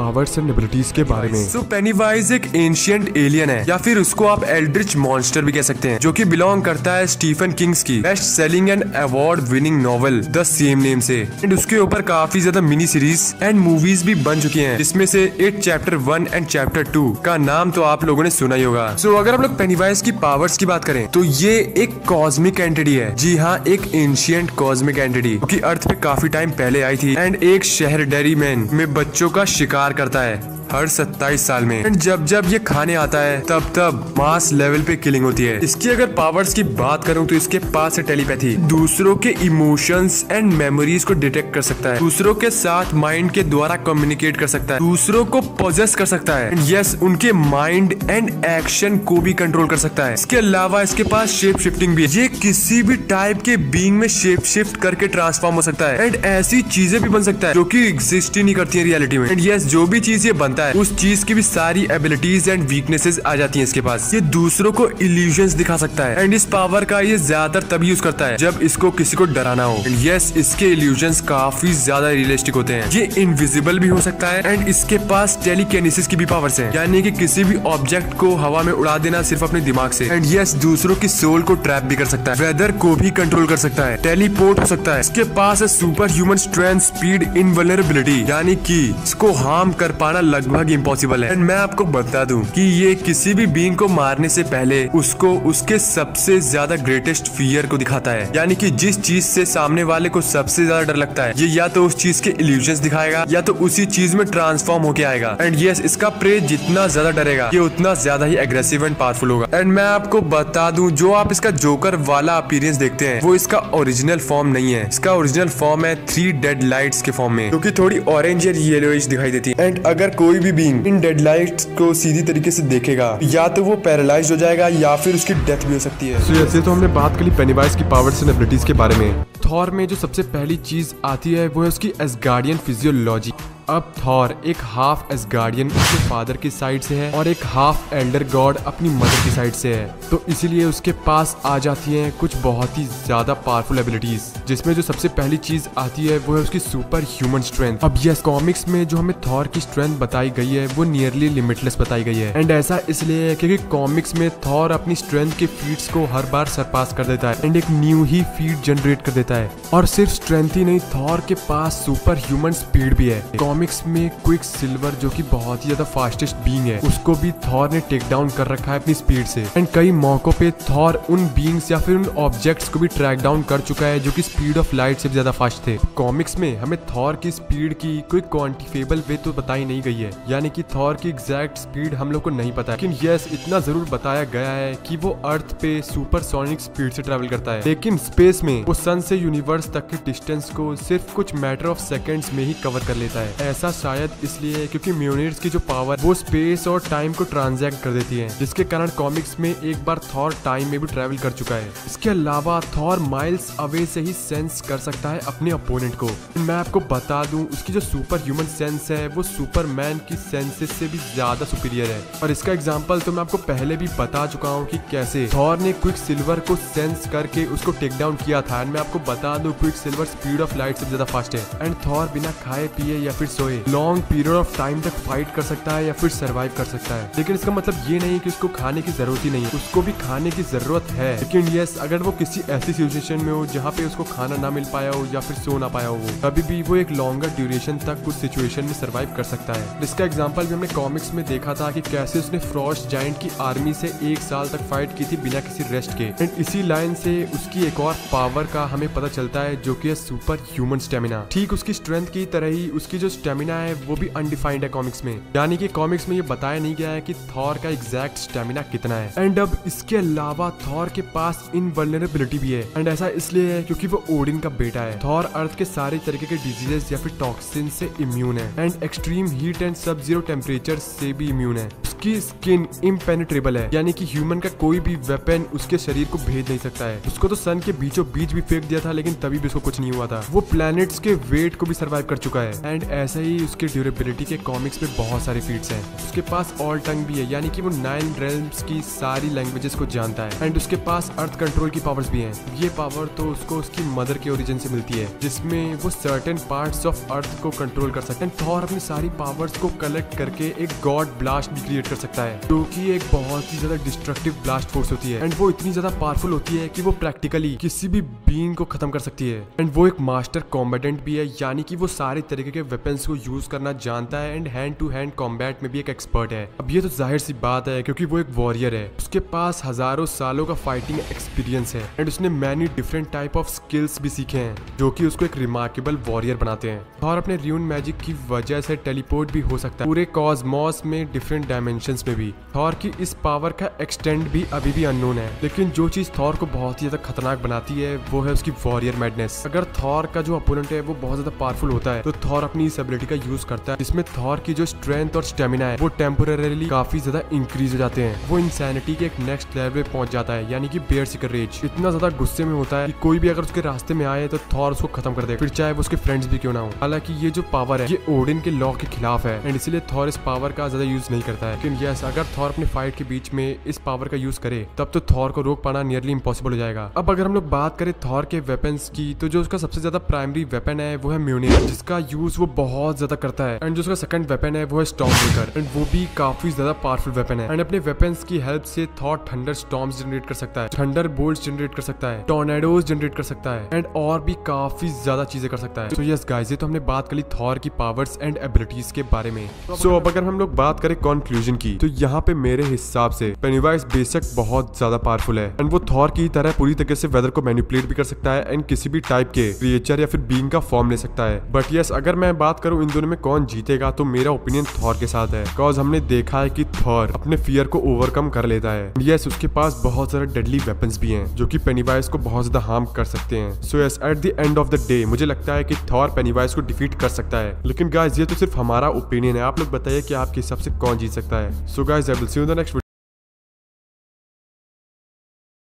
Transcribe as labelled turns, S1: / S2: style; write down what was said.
S1: Powers and abilities के बारे में।
S2: सो पेनीवाइज एक एंशिएंट एलियन है या फिर उसको आप एल्ड्रिच मॉन्स्टर भी कह सकते हैं, जो कि बिलोंग करता है स्टीफन किंग्स की best selling and award winning novel the same name से। एंड उसके ऊपर काफी ज्यादा मिनी सीरीज एंड मूवीज भी बन चुकी हैं, जिसमें से इट चैप्टर 1 एंड चैप्टर 2 का नाम तो आप लोगों ने सुना ही होगा। सो अगर हम लोग पेनीवाइज की पावर्स की बात करें तो ये एक कॉस्मिक एंटिटी है। जी हाँ, एक एंशिएंट कॉस्मिक एंटिटी जो कि अर्थ पे काफी टाइम पहले आई थी एंड एक शहर डेरीमैन में बच्चों का शिकार करता है हर 27 साल में। एंड जब जब ये खाने आता है तब तब मास लेवल पे किलिंग होती है। इसकी अगर पावर्स की बात करूं तो इसके पास है टेलीपैथी, दूसरों के इमोशंस एंड मेमोरीज को डिटेक्ट कर सकता है, दूसरों के साथ माइंड के द्वारा कम्युनिकेट कर सकता है, दूसरों को पोजेस कर सकता है, यस उनके माइंड एंड एक्शन को भी कंट्रोल कर सकता है। इसके अलावा इसके पास शेप शिफ्टिंग भी है, ये किसी भी टाइप के बीइंग में शेप शिफ्ट करके ट्रांसफॉर्म हो सकता है एंड ऐसी चीजें भी बन सकता है जो कि एग्जिस्ट ही नहीं करती है रियलिटी में। एंड यस जो भी चीज ये बनता है उस चीज की भी सारी एबिलिटीज एंड वीकनेसेस आ जाती हैं इसके पास। ये दूसरों को इल्यूजन्स दिखा सकता है एंड इस पावर का ये ज्यादातर तभी यूज करता है जब इसको किसी को डराना हो। एंड यस इसके इल्यूजन्स काफी ज्यादा रियलिस्टिक होते हैं। ये इनविजिबल भी हो सकता है एंड इसके पास टेलीकिनेसिस की भी पावर्स हैं, यानी कि किसी भी ऑब्जेक्ट को हवा में उड़ा देना सिर्फ अपने दिमाग से। एंड यस दूसरों की सोल को ट्रैप भी कर सकता है, वेदर को भी कंट्रोल कर सकता है, टेलीपोर्ट हो सकता है। इसके पास है सुपर ह्यूमन स्ट्रेंथ, स्पीड, इनवल्नरेबिलिटी, यानी कि इसको हार्म कर पाना लगभग इम्पॉसिबल है। एंड मैं आपको बता दूं कि ये किसी भी बीइंग को मारने से पहले उसको उसके सबसे ज्यादा ग्रेटेस्ट फियर को दिखाता है, यानी कि जिस चीज से सामने वाले को सबसे ज्यादा डर लगता है ये या तो उस चीज के इल्यूजन्स दिखाएगा या तो उसी चीज में ट्रांसफॉर्म होके आएगा। एंड यस इसका प्रे जितना ज्यादा डरेगा ये उतना ज्यादा ही एग्रेसिव एंड पावरफुल होगा। एंड मैं आपको बता दूं जो आप इसका जोकर वाला अपीयरेंस देखते हैं वो इसका ओरिजिनल फॉर्म नहीं है, इसका ओरिजिनल फॉर्म है 3 डेड लाइट्स के फॉर्म में, जो कि थोड़ी ऑरेंज या येलोइश दिखाई देती है। एंड अगर कोई भी बीइंग इन डेड लाइट्स को सीधी तरीके से देखेगा या तो वो पैरालाइज हो जाएगा या फिर उसकी डेथ भी हो सकती है।
S1: So, ऐसे तो हमने बात करी पेनीवाइज की पावर्स एंड एबिलिटीज के बारे में। थॉर में जो सबसे पहली चीज आती है वो है उसकी एसगार्डियन फिजियोलॉजी। अब थॉर एक हाफ एसगार्डियन उसके फादर की साइड से है और एक हाफ एल्डर गॉड अपनी मदर की साइड से है, तो इसीलिए उसके पास आ जाती हैं कुछ बहुत ही ज्यादा पावरफुल एबिलिटीज, जिसमें जो सबसे पहली चीज आती है वो है उसकी सुपर ह्यूमन स्ट्रेंथ। अब यस कॉमिक्स में जो हमें थॉर की स्ट्रेंथ बताई गई है वो नियरली लिमिटलेस बताई गई है। एंड ऐसा इसलिए है क्योंकि कॉमिक्स में थॉर अपनी स्ट्रेंथ के फीट्स को हर बार सरपास कर देता है एंड एक न्यू ही फीट जनरेट कर देता है। और सिर्फ स्ट्रेंथ ही नहीं, थॉर के पास सुपर ह्यूमन स्पीड भी है। कॉमिक्स में क्विक सिल्वर जो कि बहुत ही ज्यादा फास्टेस्ट बीइंग है उसको भी थॉर ने टेक डाउन कर रखा है अपनी स्पीड से। एंड कई मौकों पे थॉर उन बीइंग्स या फिर उन ऑब्जेक्ट्स को भी ट्रैक डाउन कर चुका है जो कि स्पीड ऑफ लाइट से भी ज्यादा फास्ट थे। कॉमिक्स में हमें थॉर की स्पीड की कोई क्वांटिफिकेबल वे तो बताई नहीं गई है, यानी कि थॉर की एग्जैक्ट स्पीड हम लोग को नहीं पता, लेकिन यस इतना जरूर बताया गया है कि वो अर्थ पे सुपरसोनिक स्पीड से ट्रैवल करता है, लेकिन स्पेस में वो सन से यूनिवर्स तक के डिस्टेंस को सिर्फ कुछ मैटर ऑफ सेकेंड्स में ही कवर कर लेता है। ऐसा शायद इसलिए क्योंकि म्योनिट्स की जो पावर वो स्पेस और टाइम को ट्रांजैक्ट कर देती है, जिसके कारण कॉमिक्स में एक बार थॉर टाइम में भी ट्रैवल कर चुका है। इसके अलावा थॉर माइल्स अवे से ही सेंस कर सकता है अपने अपोनेंट को। मैं आपको बता दूं उसकी जो सुपर ह्यूमन सेंस है वो सुपरमैन की सेंसेस से भी ज्यादा सुपीरियर है, और इसका एग्जांपल तो मैं आपको पहले भी बता चुका हूँ कि कैसे थॉर ने क्विक सिल्वर को सेंस करके उसको टेक डाउन किया था। एंड मैं आपको बता दूं quick silver speed of light से ज्यादा फास्ट है एंड थॉर बिना खाए पिए या फिर सोए लॉन्ग पीरियड ऑफ टाइम तक फाइट कर सकता है या फिर सरवाइव कर सकता है। लेकिन इसका मतलब ये नहीं कि उसको खाने की जरूरत ही नहीं है, उसको भी खाने की जरूरत है, लेकिन यस अगर वो किसी ऐसी सिचुएशन में हो जहाँ पे उसको खाना ना मिल पाया हो या फिर सो ना पाया हो तभी भी वो एक लॉन्गर ड्यूरेशन तक उस सिचुएशन में सरवाइव कर सकता है। इसका एग्जांपल भी हमने कॉमिक्स में देखा था कि कैसे उसने फ्रॉस्ट जायंट की आर्मी से 1 साल तक फाइट की थी बिना किसी रेस्ट के। एंड इसी लाइन से उसकी एक और पावर का हमें पता चलता है जो कि है सुपर ह्यूमन स्टेमिना। ठीक उसकी स्ट्रेंथ की तरह ही उसकी जो स्टेमिना है वो भी अनडिफाइंड है कॉमिक्स में, यानी कि कॉमिक्स में ये बताया नहीं गया है कि थॉर का एग्जैक्ट स्टेमिना कितना है। एंड अब इसके अलावा थॉर के पास इनवल्नरेबिलिटी भी है, एंड ऐसा इसलिए है क्योंकि वो ओडिन का बेटा है। थॉर अर्थ के सारे तरीके के डिजीजेस या फिर टॉक्सिन से इम्यून है एंड एक्सट्रीम हीट एंड सब जीरो टेम्परेचर से भी इम्यून है। उसकी स्किन इम्पेनिट्रेबल है, यानी कि ह्यूमन का कोई भी वेपन उसके शरीर को भेद नहीं सकता है। उसको तो सन के बीचों बीच भी फेंक दिया था, लेकिन तभी भी उसको कुछ नहीं हुआ था। वो प्लैनेट्स के वेट को भी सर्वाइव कर चुका है। एंड ऐसा ही उसके ड्यूरेबिलिटी के कॉमिक्स में बहुत सारे फीट्स हैं। उसके पास ऑल टंग भी है, यानी कि वो 9 रेल्म्स की सारी लैंग्वेजेस को जानता है। एंड उसके पास अर्थ कंट्रोल की पावर्स भी हैं। ये पावर तो उसको उसकी मदर के ओरिजिन से मिलती है, जिसमें वो सर्टेन पार्ट्स ऑफ अर्थ को कंट्रोल कर सकते हैं। थॉर अपनी सारी पावर्स को कलेक्ट करके एक गॉड ब्लास्ट भी क्रिएट कर सकता है, जो कि एक बहुत ही ज्यादा डिस्ट्रक्टिव ब्लास्ट फोर्स होती है। एंड वो इतनी ज्यादा पावरफुल होती है कि वो प्रैक्टिकली किसी भी बीइंग को खत्म कर सकती है। एंड वो एक मास्टर कॉम्बेटेंट भी है, यानी कि वो सारे तरीके के वेपन्स को यूज करना जानता है। And hand to hand combat में भी एक एक्सपर्ट है। अब ये तो जाहिर सी बात है, क्योंकि वो एक वॉरियर है। उसके पास हजारों सालों का फाइटिंग एक्सपीरियंस है। एंड उसने many different type of skills भी सीखे हैं, जो कि उसको एक रिमार्केबल वॉरियर बनाते हैं। थॉर अपने र्यून मैजिक की वजह से टेलीपोर्ट भी हो सकता है पूरे कॉस्मॉस में, डिफरेंट डायमेंशंस में भी। थॉर की इस पावर का एक्सटेंड भी अभी भी अननोन है, लेकिन जो चीज थॉर को बहुत ही ज्यादा खतरनाक बनाती है वो है उसकी वॉरियर मैडनेस। अगर थॉर का जो अपोनेंट है वो बहुत ज्यादा पावरफुल होता है, तो थॉर अपनी इस एबिलिटी का यूज करता है, जिसमें थॉर की जो स्ट्रेंथ और स्टेमिना है वो टेम्पोरेरीली काफी ज्यादा इंक्रीज हो जाते हैं। वो इंसैनिटी के एक नेक्स्ट लेवल पे पहुंच जाता है, यानी कि बेरसिकर रेज। इतना ज्यादा गुस्से में होता है कि कोई भी अगर उसके रास्ते में आए तो थॉर उसको खत्म कर दे, फिर चाहे वो उसके फ्रेंड्स भी क्यों ना हो। हालांकि ये जो पावर है ये ओडिन के लॉ के खिलाफ है, एंड इसीलिए थॉर इस पावर का ज्यादा यूज नहीं करता है। लेकिन यस, अगर थॉर अपने फाइट के बीच में इस पावर का यूज करे तब तो थॉर को रोक पाना नियरली इम्पॉसिबल हो जाएगा। अब अगर हम लोग बात करें थॉर के वेपन्स की, तो जो उसका सबसे ज्यादा प्राइमरी वेपन है वो है म्यूनिर, जिसका यूज वो बहुत ज्यादा करता है। एंड जो उसका सेकंड वेपन है वो है स्टॉर्मब्रेकर, एंड वो भी काफी ज्यादा पावरफुल वेपन है। एंड अपने वेपन्स की हेल्प से थॉर थंडर स्टॉर्म्स जनरेट कर सकता है, थंडर बोल्ट्स जनरेट कर सकता है, टॉर्नेडोज जनरेट कर सकता है, एंड और भी काफी ज्यादा चीजें कर सकता है। सो यस गाइस, ये तो हमने बात करी थॉर की पावर्स एंड एबिलिटीज के बारे में। सो अब अगर हम लोग बात करें कंक्लूजन की, तो यहाँ पे मेरे हिसाब से पेनीवाइज बेशक बहुत ज्यादा पावरफुल है, एंड वो थॉर की तरह पूरी तरीके से वेदर को मैनिपुलेट भी कर सकता है, एंड किसी भी टाइप के क्रिएचर या फिर बीइंग का फॉर्म ले सकता है। बट यस, अगर मैं बात करूं इन दोनों में कौन जीतेगा, तो मेरा ओपिनियन थॉर के साथ है, बिकॉज हमने देखा है कि थॉर अपने फियर को ओवरकम कर लेता है। यस, उसके पास बहुत सारे डेडली वेपन्स भी हैं, जो कि पेनीवाइज को बहुत ज्यादा हार्म कर सकते हैं। So yes, at the end of the day मुझे लगता है कि थॉर पेनीवाइज को डिफीट कर सकता है। लेकिन गाइस, ये तो सिर्फ हमारा ओपिनियन है। आप लोग बताइए कि आपके हिसाब से कौन जीत सकता है। So guys, I will see you in the next video.